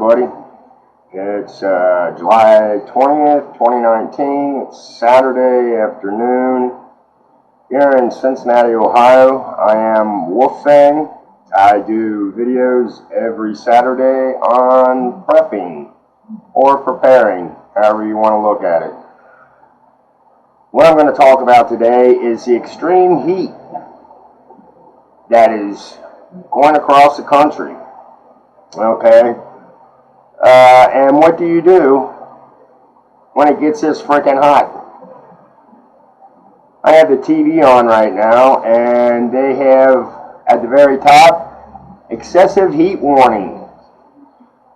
everybody. It's July 20th, 2019. It's Saturday afternoon here in Cincinnati, Ohio. I am Wolfang. I do videos every Saturday on prepping or preparing, however you want to look at it. What I'm going to talk about today is the extreme heat that is going across the country. Okay? And what do you do when it gets this freaking hot? I have the TV on right now, and they have at the very top excessive heat warning.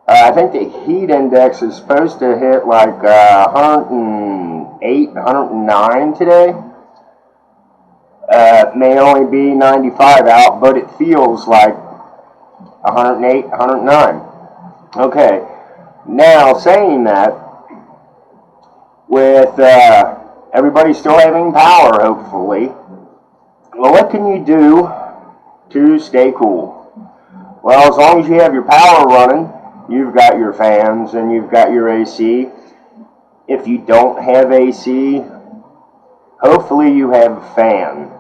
I think the heat index is supposed to hit like 108, 109 today. It may only be 95 out, but it feels like 108, 109. Okay, now saying that, with everybody still having power, hopefully, well, what can you do to stay cool? Well, as long as you have your power running, you've got your fans and you've got your AC. If you don't have AC, hopefully you have a fan.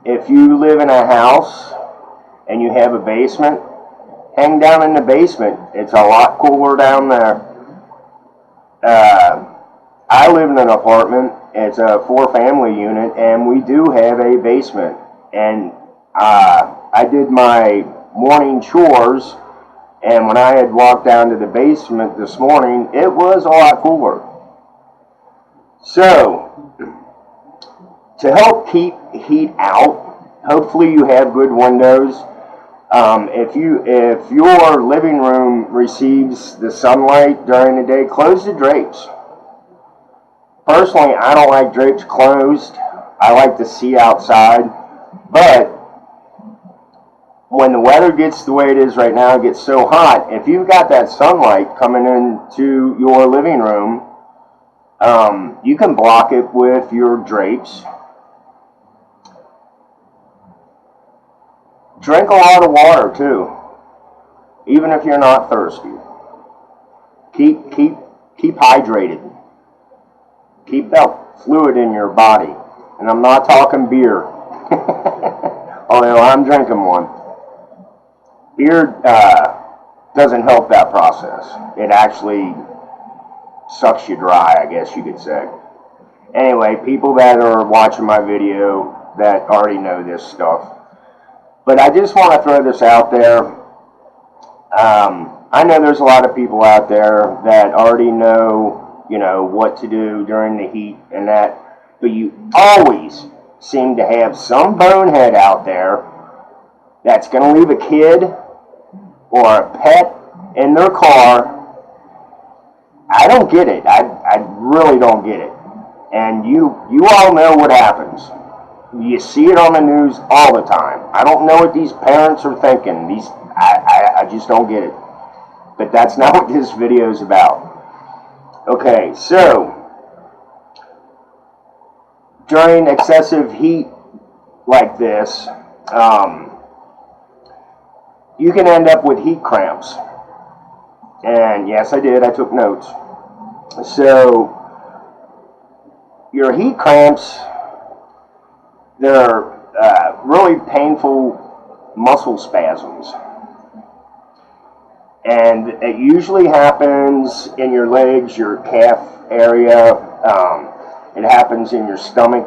If you live in a house and you have a basement, hang down in the basement. It's a lot cooler down there. I live in an apartment. It's a 4-family unit, and we do have a basement. And I did my morning chores, and when I had walked down to the basement this morning, it was a lot cooler. So, to help keep heat out, hopefully you have good windows. If your living room receives the sunlight during the day, close the drapes. Personally, I don't like drapes closed. I like to see outside. But when the weather gets the way it is right now, it gets so hot, if you've got that sunlight coming into your living room, you can block it with your drapes. Drink a lot of water too, even if you're not thirsty. Keep hydrated. Keep that fluid in your body. And I'm not talking beer, although I'm drinking one. Beer doesn't help that process. It actually sucks you dry, I guess you could say. Anyway, people that are watching my video that already know this stuff. But I just want to throw this out there. I know there's a lot of people out there that already know, what to do during the heat and that. But you always seem to have some bonehead out there that's going to leave a kid or a pet in their car. I don't get it. I really don't get it. And you all know what happens. You see it on the news all the time. I don't know what these parents are thinking. I just don't get it. But that's not what this video is about. Okay, so during excessive heat like this, you can end up with heat cramps. And yes, I did. I took notes. So your heat cramps, they're really painful muscle spasms. And it usually happens in your legs, your calf area. It happens in your stomach.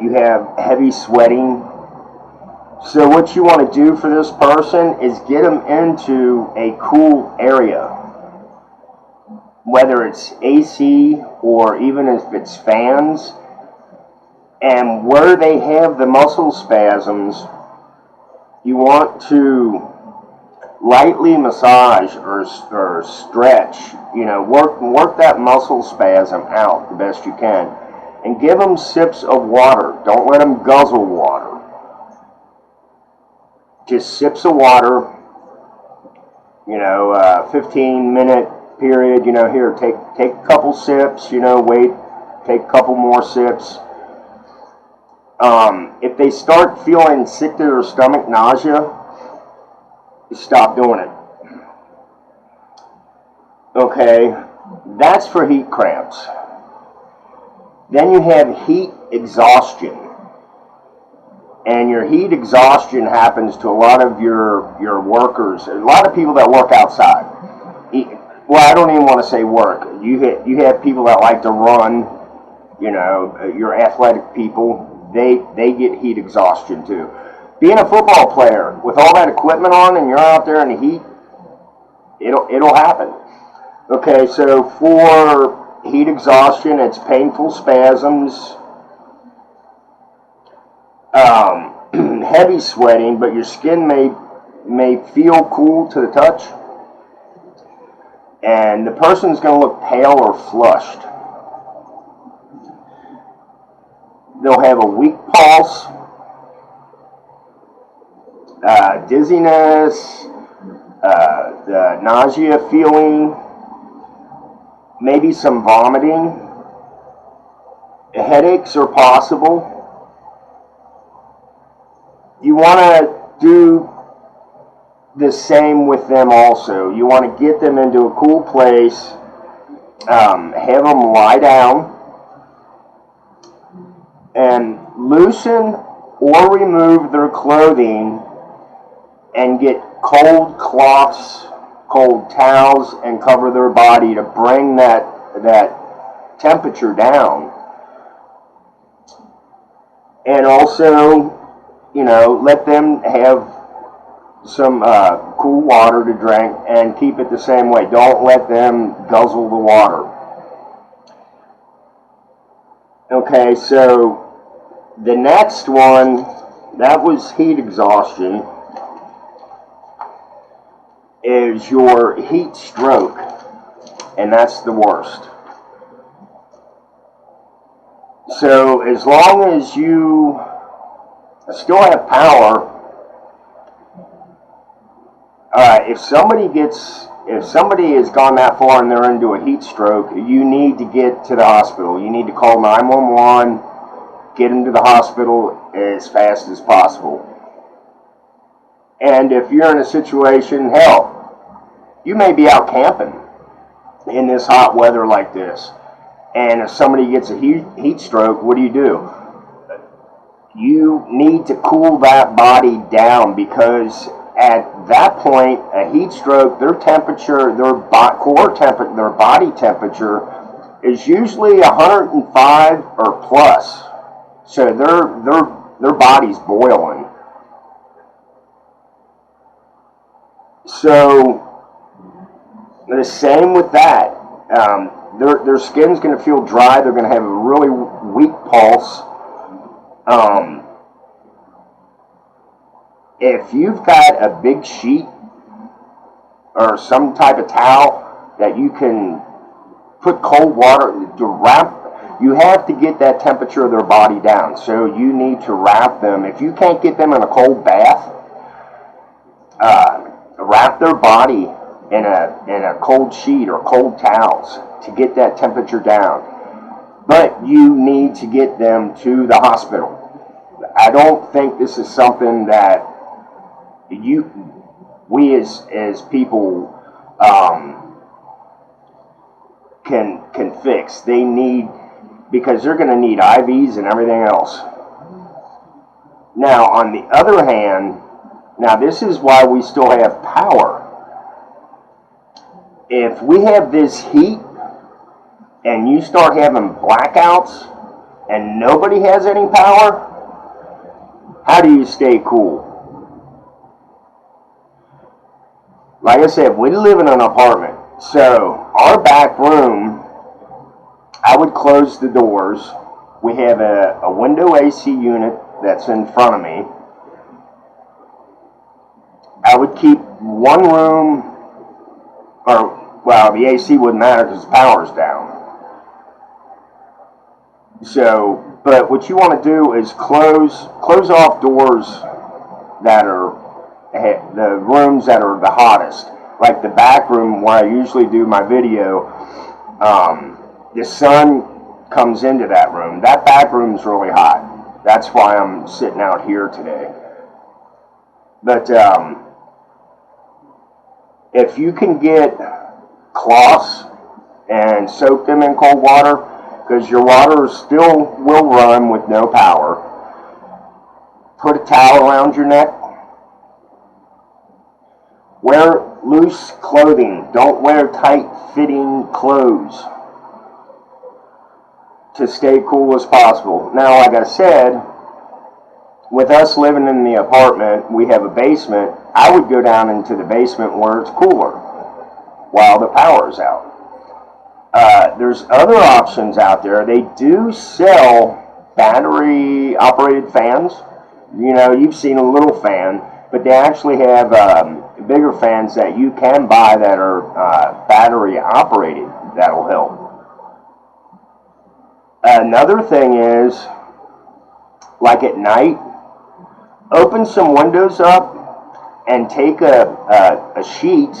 You have heavy sweating. So what you want to do for this person is get them into a cool area. Whether it's AC or even if it's fans, and where they have the muscle spasms, you want to lightly massage or stretch, work that muscle spasm out the best you can, and give them sips of water. Don't let them guzzle water. Just sips of water, 15-minute period, here, take a couple sips, wait, take a couple more sips. If they start feeling sick to their stomach, nausea, you stop doing it. Okay, that's for heat cramps. Then you have heat exhaustion. And your heat exhaustion happens to a lot of your workers, a lot of people that work outside. Well, I don't even want to say work. You have people that like to run, you know, your athletic people, they get heat exhaustion too. Being a football player with all that equipment on and you're out there in the heat, it'll happen. Okay, so for heat exhaustion, it's painful spasms, heavy sweating, but your skin may feel cool to the touch, and the person's going to look pale or flushed. They'll have a weak pulse, dizziness, the nausea feeling, maybe some vomiting. Headaches are possible. You want to do the same with them also. You want to get them into a cool place, have them lie down, and loosen or remove their clothing and get cold cloths, cold towels, and cover their body to bring that temperature down. And also, you know, let them have some cool water to drink and keep it the same way. Don't let them guzzle the water. Okay, so the next one, that was heat exhaustion, is your heat stroke, and that's the worst. So as long as you still have power, if somebody has gone that far and they're into a heat stroke, you need to get to the hospital. You need to call 911, get them to the hospital as fast as possible. And if you're in a situation, hell, you may be out camping in this hot weather like this, and if somebody gets a heat stroke, what do? You need to cool that body down, because at that point, a heat stroke, their temperature, their body temperature is usually 105 or plus. So their body's boiling. So the same with that. Their skin's going to feel dry. They're going to have a really weak pulse. If you've got a big sheet or some type of towel that you can put cold water to wrap, you have to get that temperature of their body down. So you need to wrap them. If you can't get them in a cold bath, wrap their body in a cold sheet or cold towels to get that temperature down. But you need to get them to the hospital. I don't think this is something that we as people can fix. They need, because they're going to need IVs and everything else. Now, on the other hand, now this is why we still have power. If we have this heat and you start having blackouts and nobody has any power, how do you stay cool? Like I said, we live in an apartment, so our back room, I would close the doors. We have a window AC unit that's in front of me. I would keep one room, the AC wouldn't matter because the power's down. So, but what you want to do is close off doors that are the rooms that are the hottest, like the back room where I usually do my video. The sun comes into that room. That back room's really hot. That's why I'm sitting out here today. But if you can get cloths and soak them in cold water, because your water still will run with no power, put a towel around your neck. Wear loose clothing. Don't wear tight-fitting clothes to stay cool as possible. Now, like I said, with us living in the apartment, we have a basement. I would go down into the basement where it's cooler while the power's out. There's other options out there. They do sell battery-operated fans. You know, you've seen a little fan, but they actually have bigger fans that you can buy that are battery-operated. That'll help. Another thing is, like at night, open some windows up and take a sheet,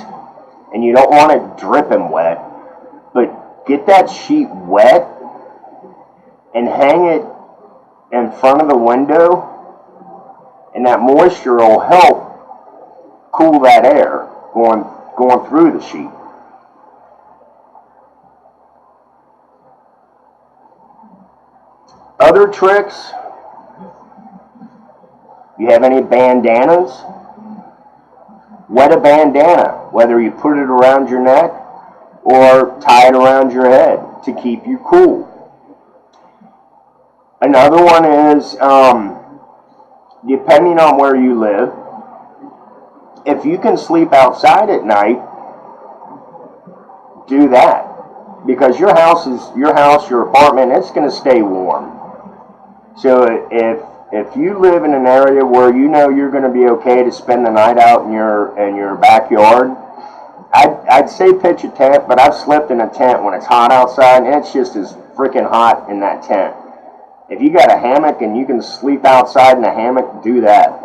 and you don't want it dripping wet, but get that sheet wet and hang it in front of the window, and that moisture will help cool that air going through the sheet. Other tricks, you have any bandanas? Wet a bandana, whether you put it around your neck or tie it around your head to keep you cool. Another one is, depending on where you live, if you can sleep outside at night, do that. Because your your apartment, it's going to stay warm. So if you live in an area where you know you're going to be okay to spend the night out in your backyard, I'd say pitch a tent, but I've slept in a tent when it's hot outside, and it's just as freaking hot in that tent. If you got a hammock and you can sleep outside in a hammock, do that.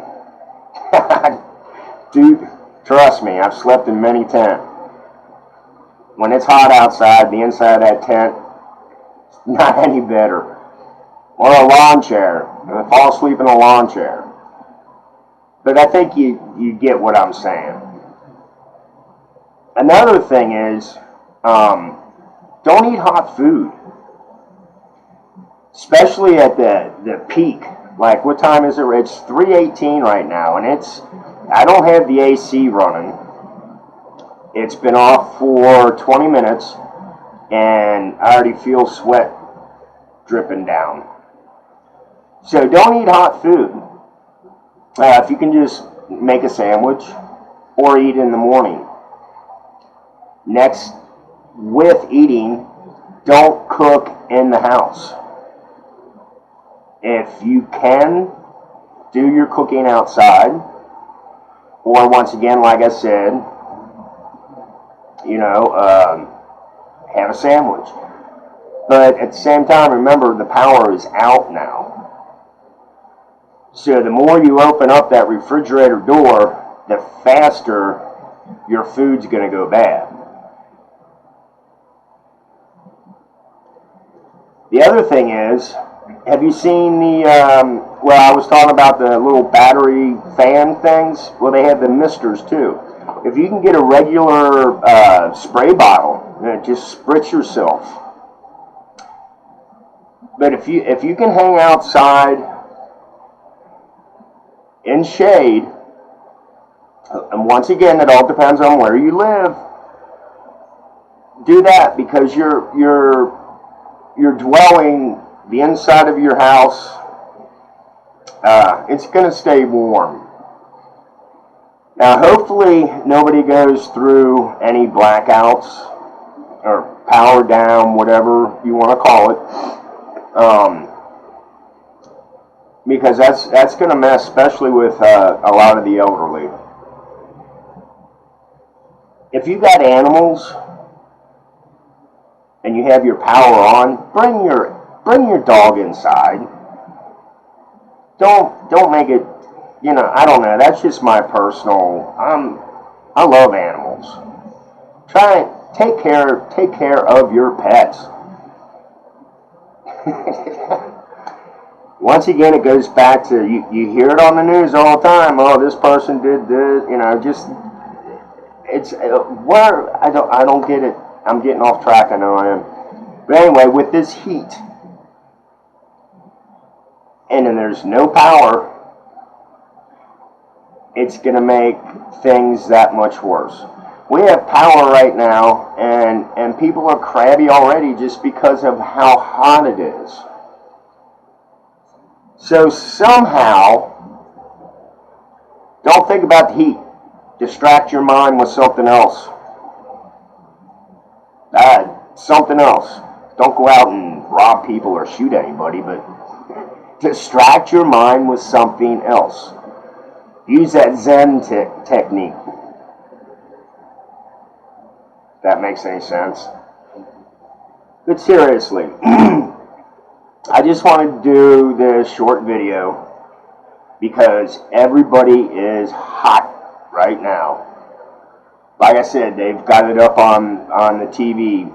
Dude, trust me, I've slept in many tents. When it's hot outside, the inside of that tent, not any better. Or a lawn chair. Fall asleep in a lawn chair. But I think you get what I'm saying. Another thing is, don't eat hot food. Especially at the peak. Like, what time is it? It's 3:18 right now, and I don't have the AC running. It's been off for 20 minutes, and I already feel sweat dripping down. So don't eat hot food. If you can just make a sandwich or eat in the morning. Next, with eating, don't cook in the house. If you can, do your cooking outside, or once again, like I said, have a sandwich. But at the same time, remember, the power is out now. So the more you open up that refrigerator door, the faster your food's going to go bad. The other thing is, have you seen I was talking about the little battery fan things? Well, they have the misters too. If you can get a regular spray bottle, just spritz yourself. But if you can hang outside in shade, and once again, it all depends on where you live, do that, because you're dwelling, the inside of your house, it's going to stay warm. Now, hopefully, nobody goes through any blackouts or power down, whatever you want to call it, because that's going to mess, especially with a lot of the elderly. If you got animals and you have your power on, bring your dog inside. Don't make it, I don't know, that's just my personal, I love animals. Try and take care of your pets. once again, it goes back to, you hear it on the news all the time. Oh, this person did this, just, it's, where, I don't get it. I'm getting off track, I know I am. But anyway, with this heat, and then there's no power, it's going to make things that much worse. We have power right now, and people are crabby already just because of how hot it is. So somehow, don't think about the heat. Distract your mind with something else. Something else. Don't go out and rob people or shoot anybody, but distract your mind with something else. Use that Zen technique. If that makes any sense. But seriously, I just wanted to do this short video because everybody is hot right now. Like I said, they've got it up on the TV,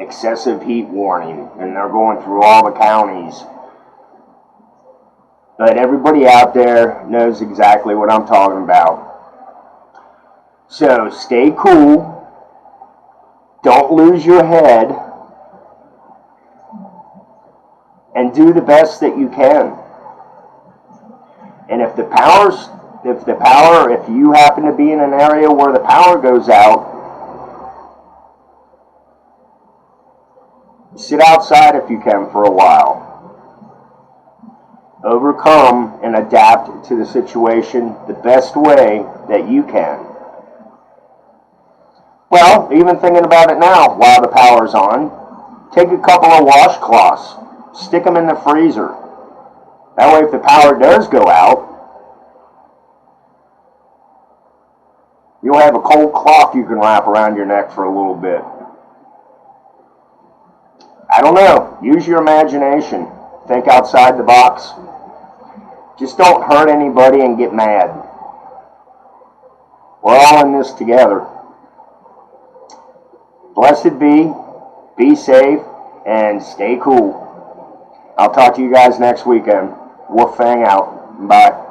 excessive heat warning, and they're going through all the counties. But everybody out there knows exactly what I'm talking about. So stay cool. Don't lose your head. And do the best that you can. And if you happen to be in an area where the power goes out, sit outside if you can for a while. Overcome and adapt to the situation the best way that you can. Well, even thinking about it now, while the power's on, take a couple of washcloths, stick them in the freezer. That way if the power does go out, you'll have a cold cloth you can wrap around your neck for a little bit. I don't know. Use your imagination. Think outside the box. Just don't hurt anybody and get mad. We're all in this together. Blessed be safe, and stay cool. I'll talk to you guys next weekend. Wolf Fang out. Bye.